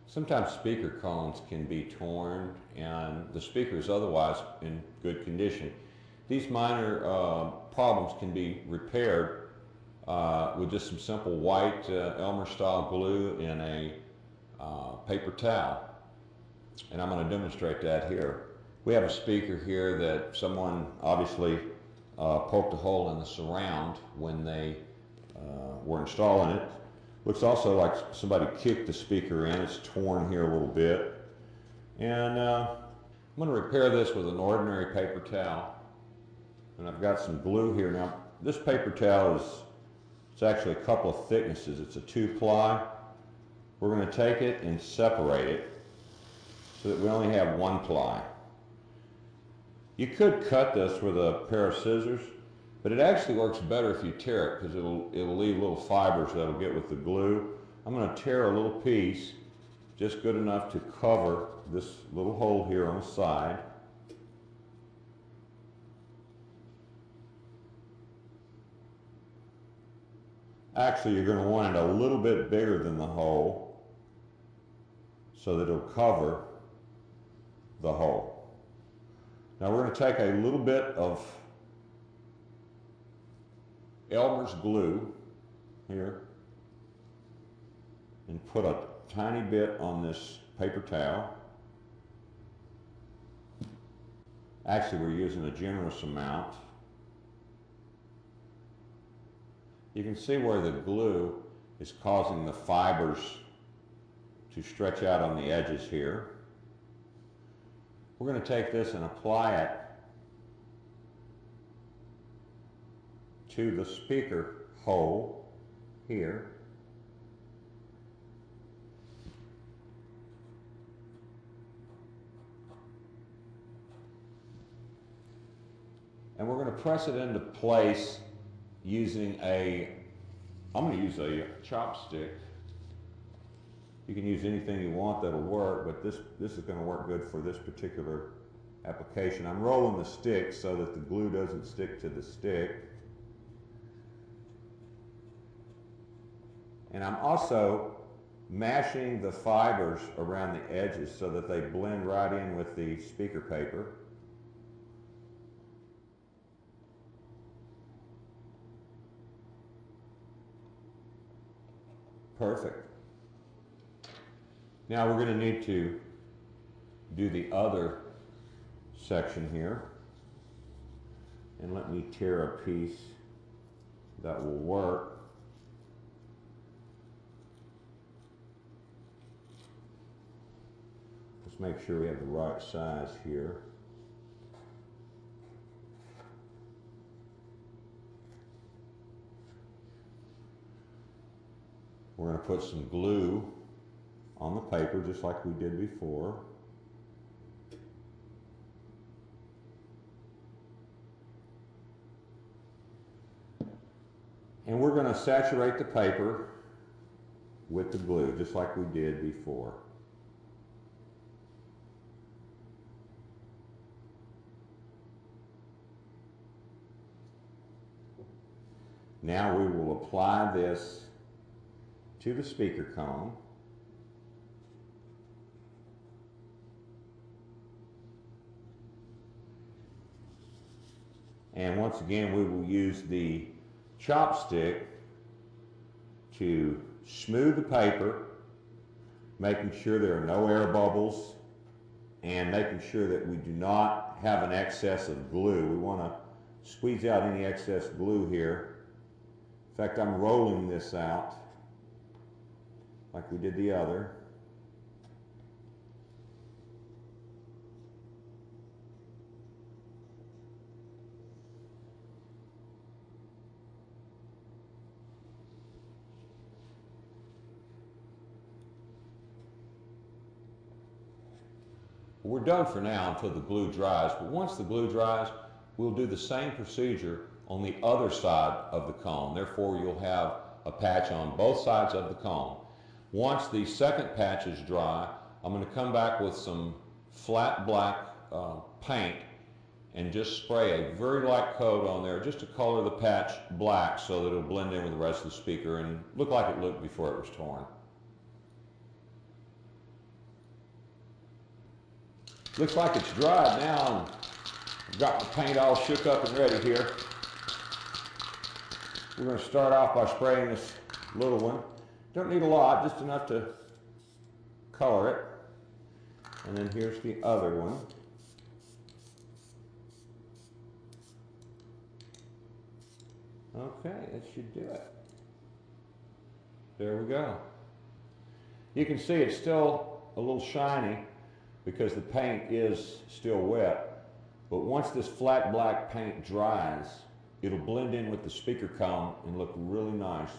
Sometimes speaker cones can be torn and the speaker is otherwise in good condition. These minor problems can be repaired with just some simple white Elmer style glue in a paper towel. And I'm going to demonstrate that here. We have a speaker here that someone obviously poked a hole in the surround when they were installing it. Looks also like somebody kicked the speaker in. It's torn here a little bit. And I'm going to repair this with an ordinary paper towel. And I've got some glue here. Now, this paper towel it's actually a couple of thicknesses. It's a 2-ply. We're going to take it and separate it so that we only have 1 ply. You could cut this with a pair of scissors, but it actually works better if you tear it because it'll leave little fibers that'll get with the glue. I'm going to tear a little piece, just good enough to cover this little hole here on the side. Actually, you're going to want it a little bit bigger than the hole so that it'll cover the hole. Now we're going to take a little bit of Elmer's glue here and put a tiny bit on this paper towel. Actually, we're using a generous amount. You can see where the glue is causing the fibers to stretch out on the edges here. We're going to take this and apply it to the speaker hole here. And we're going to press it into place using I'm going to use a chopstick. You can use anything you want that'll work, but this is going to work good for this particular application. I'm rolling the stick so that the glue doesn't stick to the stick. And I'm also mashing the fibers around the edges so that they blend right in with the speaker paper. Perfect. Now we're going to need to do the other section here. And let me tear a piece that will work. Let's make sure we have the right size here. We're going to put some glue on the paper just like we did before. And we're going to saturate the paper with the glue just like we did before. Now we will apply this to the speaker cone. And once again, we will use the chopstick to smooth the paper, making sure there are no air bubbles and making sure that we do not have an excess of glue. We want to squeeze out any excess glue here. In fact, I'm rolling this out like we did the other. We're done for now until the glue dries, but once the glue dries, we'll do the same procedure on the other side of the cone. Therefore, you'll have a patch on both sides of the cone. Once the second patch is dry, I'm going to come back with some flat black paint and just spray a very light coat on there just to color the patch black so that it'll blend in with the rest of the speaker and look like it looked before it was torn. Looks like it's dried now, and I've got my paint all shook up and ready here. We're going to start off by spraying this little one. Don't need a lot, just enough to color it. And then here's the other one. Okay, that should do it. There we go. You can see it's still a little shiny because the paint is still wet. But once this flat black paint dries, it'll blend in with the speaker cone and look really nice.